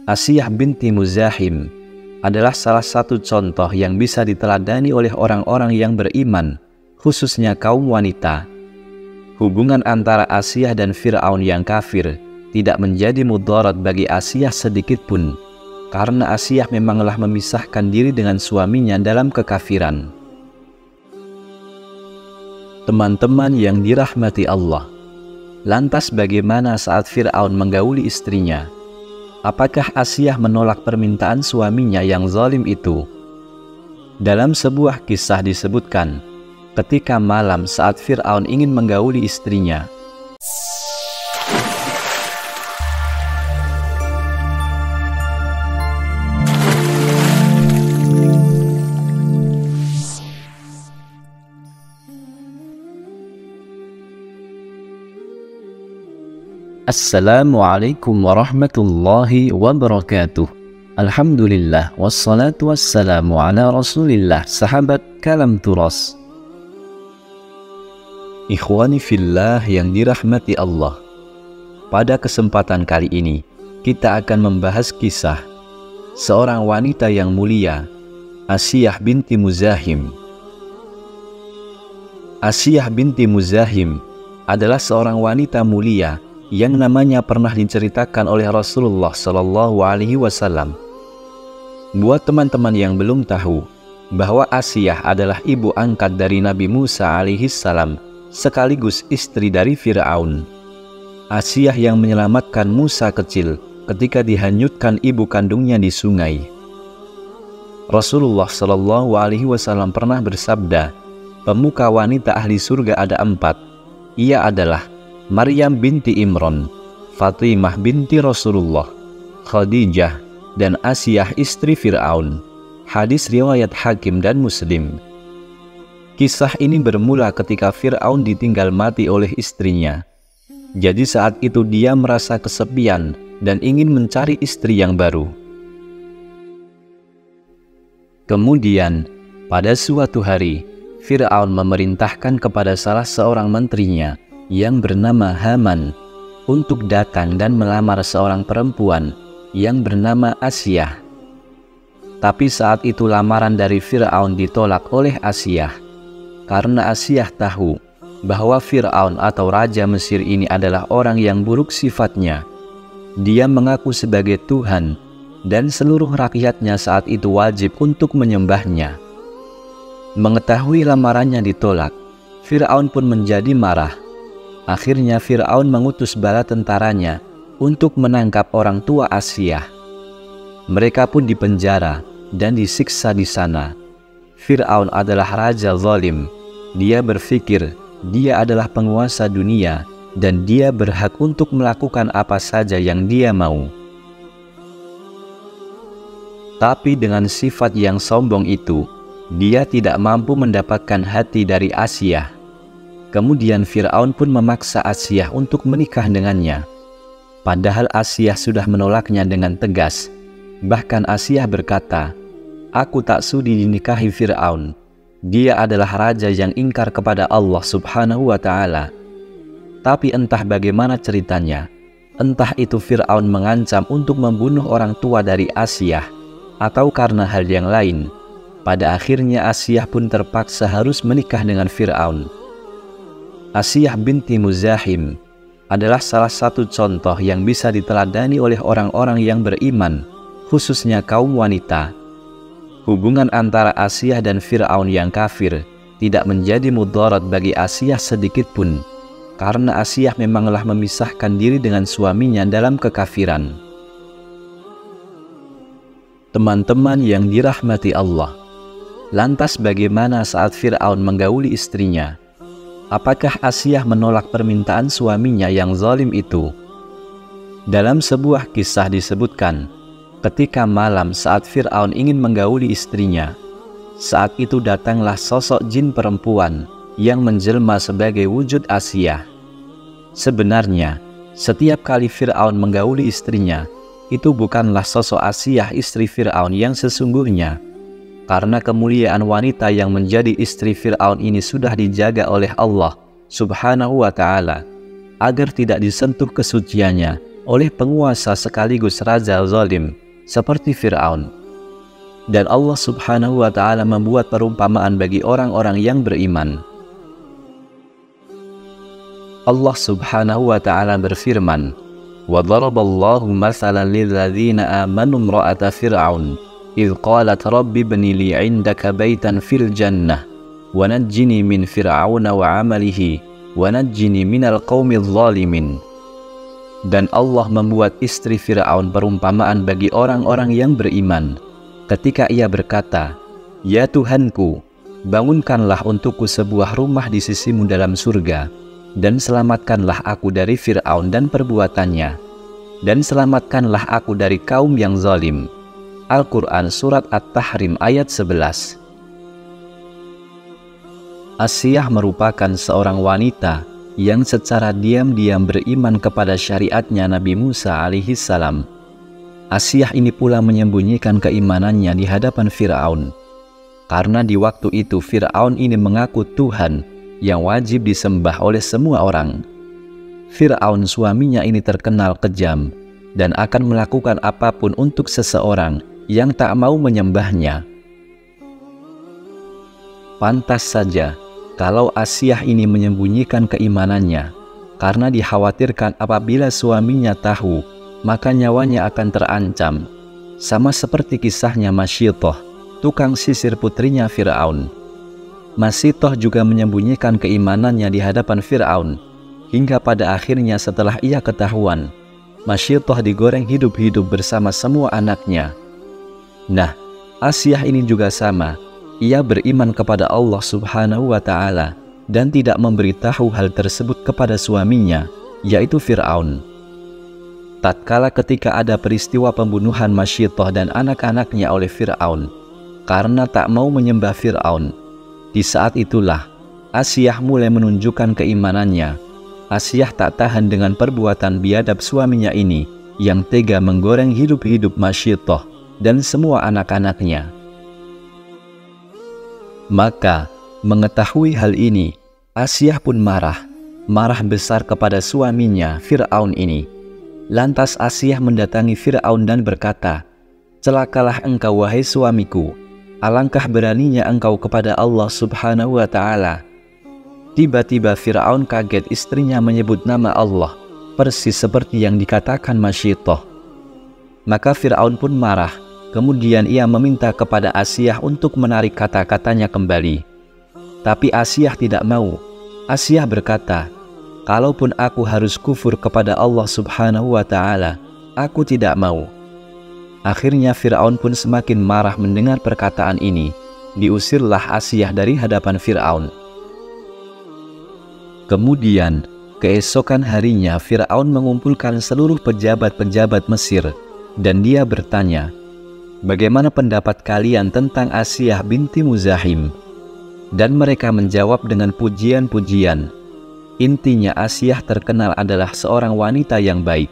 Asiyah binti Muzahim adalah salah satu contoh yang bisa diteladani oleh orang-orang yang beriman, khususnya kaum wanita. Hubungan antara Asiyah dan Fir'aun yang kafir tidak menjadi mudarat bagi Asiyah sedikit pun, karena Asiyah memanglah memisahkan diri dengan suaminya dalam kekafiran. Teman-teman yang dirahmati Allah, lantas bagaimana saat Fir'aun menggauli istrinya? Apakah Asiyah menolak permintaan suaminya yang zalim itu? Dalam sebuah kisah disebutkan, ketika malam saat Fir'aun ingin menggauli istrinya, Assalamualaikum warahmatullahi wabarakatuh. Alhamdulillah, wassalatu wassalamu ala rasulillah. Sahabat Kalam Turas, ikhwani fillah yang dirahmati Allah, pada kesempatan kali ini kita akan membahas kisah seorang wanita yang mulia, Asiyah binti Muzahim. Asiyah binti Muzahim adalah seorang wanita mulia yang namanya pernah diceritakan oleh Rasulullah Shallallahu Alaihi Wasallam. Buat teman-teman yang belum tahu bahwa Asiyah adalah ibu angkat dari Nabi Musa alaihi salam sekaligus istri dari Fir'aun. Asiyah yang menyelamatkan Musa kecil ketika dihanyutkan ibu kandungnya di sungai. Rasulullah Shallallahu Alaihi Wasallam pernah bersabda, pemuka wanita ahli surga ada 4. Ia adalah Maryam binti Imran, Fatimah binti Rasulullah, Khadijah, dan Asiyah istri Fir'aun. Hadis riwayat Hakim dan Muslim. Kisah ini bermula ketika Fir'aun ditinggal mati oleh istrinya. Jadi saat itu dia merasa kesepian dan ingin mencari istri yang baru. Kemudian, pada suatu hari, Fir'aun memerintahkan kepada salah seorang menterinya yang bernama Haman untuk datang dan melamar seorang perempuan yang bernama Asiyah. Tapi saat itu lamaran dari Fir'aun ditolak oleh Asiyah, karena Asiyah tahu bahwa Fir'aun atau Raja Mesir ini adalah orang yang buruk sifatnya. Dia mengaku sebagai Tuhan dan seluruh rakyatnya saat itu wajib untuk menyembahnya. Mengetahui lamarannya ditolak, Fir'aun pun menjadi marah. Akhirnya Fir'aun mengutus bala tentaranya untuk menangkap orang tua Asiyah. Mereka pun dipenjara dan disiksa di sana. Fir'aun adalah raja zalim. Dia berpikir dia adalah penguasa dunia dan dia berhak untuk melakukan apa saja yang dia mau. Tapi dengan sifat yang sombong itu, dia tidak mampu mendapatkan hati dari Asiyah. Kemudian Fir'aun pun memaksa Asiyah untuk menikah dengannya. Padahal Asiyah sudah menolaknya dengan tegas. Bahkan Asiyah berkata, "Aku tak sudi dinikahi Fir'aun. Dia adalah raja yang ingkar kepada Allah Subhanahu wa Ta'ala." Tapi entah bagaimana ceritanya, entah itu Fir'aun mengancam untuk membunuh orang tua dari Asiyah, atau karena hal yang lain, pada akhirnya Asiyah pun terpaksa harus menikah dengan Fir'aun. Asiyah binti Muzahim adalah salah satu contoh yang bisa diteladani oleh orang-orang yang beriman, khususnya kaum wanita. Hubungan antara Asiyah dan Fir'aun yang kafir tidak menjadi mudarat bagi Asiyah sedikit pun, karena Asiyah memanglah memisahkan diri dengan suaminya dalam kekafiran. Teman-teman yang dirahmati Allah, lantas bagaimana saat Fir'aun menggauli istrinya? Apakah Asiyah menolak permintaan suaminya yang zalim itu? Dalam sebuah kisah disebutkan, ketika malam saat Fir'aun ingin menggauli istrinya, saat itu datanglah sosok jin perempuan yang menjelma sebagai wujud Asiyah. Sebenarnya, setiap kali Fir'aun menggauli istrinya, itu bukanlah sosok Asiyah istri Fir'aun yang sesungguhnya, karena kemuliaan wanita yang menjadi istri Fir'aun ini sudah dijaga oleh Allah Subhanahu wa Ta'ala agar tidak disentuh kesuciannya oleh penguasa sekaligus raja zalim seperti Fir'aun. Dan Allah Subhanahu wa Ta'ala membuat perumpamaan bagi orang-orang yang beriman. Allah Subhanahu wa Ta'ala berfirman, وَضَرَبَ اللَّهُ مَثَلًا لِلَّذِينَ آمَنُوا امْرَأَةَ فِرْعَوْنَ إِذْ قَالَتْ رَبِّ ابْنِ لِي عِندَكَ بَيْتًا فِي الْجَنَّةِ وَنَجِّنِي مِنْ فِرْعَوْنَ وَعَمَلِهِ وَنَجِّنِي مِنَ الْقَوْمِ الظَّالِمِينَ. Dan Allah membuat istri Fir'aun perumpamaan bagi orang-orang yang beriman ketika ia berkata, "Ya Tuhanku, bangunkanlah untukku sebuah rumah di sisimu dalam surga, dan selamatkanlah aku dari Fir'aun dan perbuatannya, dan selamatkanlah aku dari kaum yang zalim." Al-Quran Surat At-Tahrim ayat 11. Asiyah merupakan seorang wanita yang secara diam-diam beriman kepada syariatnya Nabi Musa alaihissalam. Asiyah ini pula menyembunyikan keimanannya di hadapan Fir'aun, karena di waktu itu Fir'aun ini mengaku Tuhan yang wajib disembah oleh semua orang. Fir'aun suaminya ini terkenal kejam dan akan melakukan apapun untuk seseorang yang tak mau menyembahnya. Pantas saja kalau Asiyah ini menyembunyikan keimanannya, karena dikhawatirkan apabila suaminya tahu, maka nyawanya akan terancam. Sama seperti kisahnya Masyitoh, tukang sisir putrinya Fir'aun. Masyitoh juga menyembunyikan keimanannya di hadapan Fir'aun, hingga pada akhirnya setelah ia ketahuan, Masyitoh digoreng hidup-hidup bersama semua anaknya. Nah, Asiyah ini juga sama. Ia beriman kepada Allah Subhanahu wa Ta'ala dan tidak memberitahu hal tersebut kepada suaminya, yaitu Fir'aun. Tatkala ketika ada peristiwa pembunuhan Masyitoh dan anak-anaknya oleh Fir'aun, karena tak mau menyembah Fir'aun, di saat itulah Asiyah mulai menunjukkan keimanannya. Asiyah tak tahan dengan perbuatan biadab suaminya ini yang tega menggoreng hidup-hidup Masyitoh dan semua anak-anaknya. Maka mengetahui hal ini, Asiyah pun marah besar kepada suaminya Fir'aun ini. Lantas Asiyah mendatangi Fir'aun dan berkata, "Celakalah engkau wahai suamiku, alangkah beraninya engkau kepada Allah Subhanahu wa Ta'ala." Tiba-tiba Fir'aun kaget istrinya menyebut nama Allah, persis seperti yang dikatakan Masyitoh. Maka Fir'aun pun marah. Kemudian ia meminta kepada Asiyah untuk menarik kata-katanya kembali. Tapi Asiyah tidak mau. Asiyah berkata, "Kalaupun aku harus kufur kepada Allah Subhanahu wa Ta'ala, aku tidak mau." Akhirnya Fir'aun pun semakin marah mendengar perkataan ini. Diusirlah Asiyah dari hadapan Fir'aun. Kemudian, keesokan harinya Fir'aun mengumpulkan seluruh pejabat-pejabat Mesir, dan dia bertanya, "Bagaimana pendapat kalian tentang Asiyah binti Muzahim?" Dan mereka menjawab dengan pujian-pujian. Intinya Asiyah terkenal adalah seorang wanita yang baik.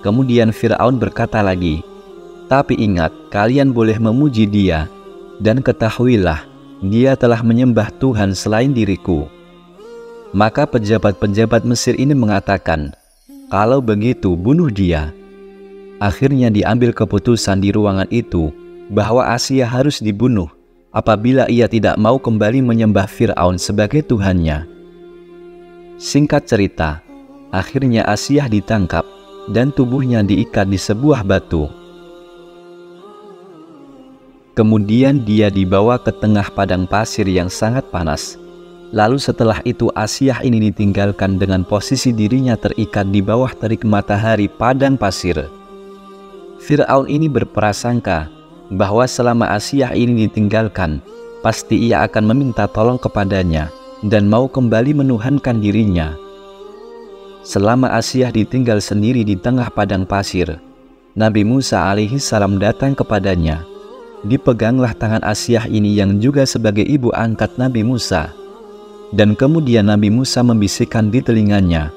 Kemudian Fir'aun berkata lagi, "Tapi ingat, kalian boleh memuji dia, dan ketahuilah, dia telah menyembah Tuhan selain diriku." Maka pejabat-pejabat Mesir ini mengatakan, "Kalau begitu, bunuh dia." Akhirnya diambil keputusan di ruangan itu bahwa Asiyah harus dibunuh apabila ia tidak mau kembali menyembah Fir'aun sebagai Tuhannya. Singkat cerita, akhirnya Asiyah ditangkap dan tubuhnya diikat di sebuah batu. Kemudian dia dibawa ke tengah padang pasir yang sangat panas. Lalu setelah itu Asiyah ini ditinggalkan dengan posisi dirinya terikat di bawah terik matahari padang pasir. Fir'aun ini berprasangka bahwa selama Asiyah ini ditinggalkan, pasti ia akan meminta tolong kepadanya dan mau kembali menuhankan dirinya. Selama Asiyah ditinggal sendiri di tengah padang pasir, Nabi Musa alaihissalam datang kepadanya. Dipeganglah tangan Asiyah ini yang juga sebagai ibu angkat Nabi Musa. Dan kemudian Nabi Musa membisikkan di telinganya,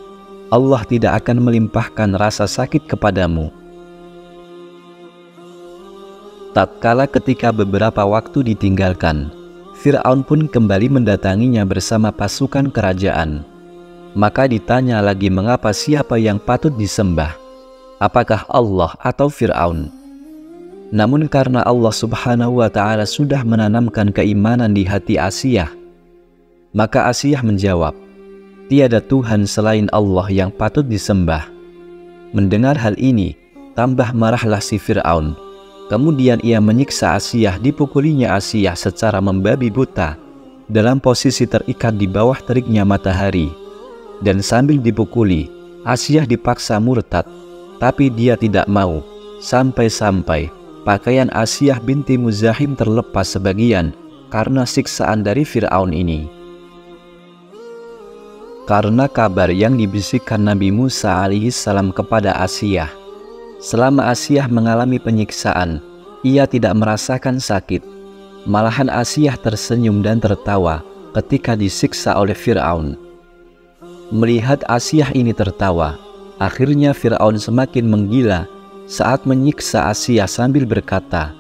"Allah tidak akan melimpahkan rasa sakit kepadamu." Tatkala ketika beberapa waktu ditinggalkan, Fir'aun pun kembali mendatanginya bersama pasukan kerajaan. Maka ditanya lagi mengapa siapa yang patut disembah. apakah Allah atau Fir'aun? Namun karena Allah Subhanahu wa Ta'ala sudah menanamkan keimanan di hati Asiyah, maka Asiyah menjawab, "Tiada Tuhan selain Allah yang patut disembah." Mendengar hal ini, tambah marahlah si Fir'aun. Kemudian ia menyiksa Asiyah. Dipukulinya Asiyah secara membabi buta, dalam posisi terikat di bawah teriknya matahari. Dan sambil dipukuli, Asiyah dipaksa murtad, tapi dia tidak mau, sampai-sampai pakaian Asiyah binti Muzahim terlepas sebagian karena siksaan dari Fir'aun ini. Karena kabar yang dibisikkan Nabi Musa alaihissalam kepada Asiyah, selama Asiyah mengalami penyiksaan, ia tidak merasakan sakit. Malahan Asiyah tersenyum dan tertawa ketika disiksa oleh Fir'aun. Melihat Asiyah ini tertawa, akhirnya Fir'aun semakin menggila saat menyiksa Asiyah sambil berkata,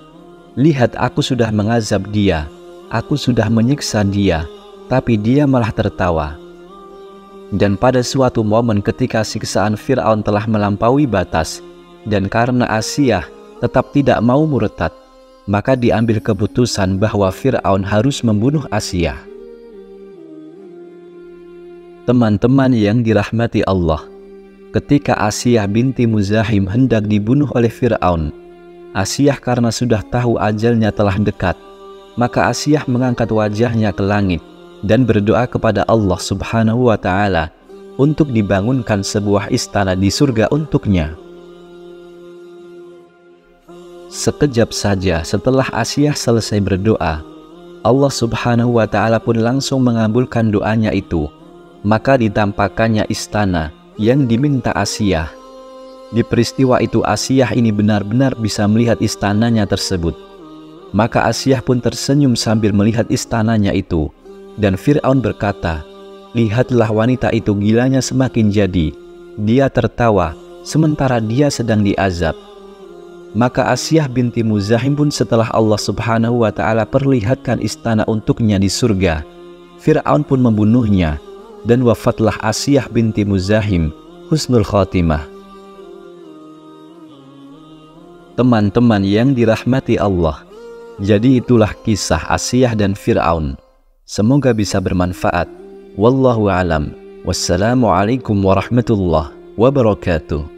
"Lihat, aku sudah mengazab dia, aku sudah menyiksa dia, tapi dia malah tertawa." Dan pada suatu momen ketika siksaan Fir'aun telah melampaui batas, dan karena Asiyah tetap tidak mau murtad, maka diambil keputusan bahwa Fir'aun harus membunuh Asiyah. Teman-teman yang dirahmati Allah, ketika Asiyah binti Muzahim hendak dibunuh oleh Fir'aun, Asiyah karena sudah tahu ajalnya telah dekat, maka Asiyah mengangkat wajahnya ke langit dan berdoa kepada Allah Subhanahu wa Ta'ala untuk dibangunkan sebuah istana di surga untuknya. Sekejap saja setelah Asiyah selesai berdoa, Allah Subhanahu wa Ta'ala pun langsung mengabulkan doanya itu. Maka ditampakkannya istana yang diminta Asiyah. Di peristiwa itu Asiyah ini benar-benar bisa melihat istananya tersebut. Maka Asiyah pun tersenyum sambil melihat istananya itu. Dan Fir'aun berkata, "Lihatlah wanita itu, gilanya semakin jadi. Dia tertawa sementara dia sedang diazab." Maka Asiyah binti Muzahim pun setelah Allah Subhanahu wa Ta'ala perlihatkan istana untuknya di surga, Fir'aun pun membunuhnya, dan wafatlah Asiyah binti Muzahim husnul khotimah. Teman-teman yang dirahmati Allah, jadi itulah kisah Asiyah dan Fir'aun. Semoga bisa bermanfaat. Wallahu a'lam. Wassalamualaikum warahmatullahi wabarakatuh.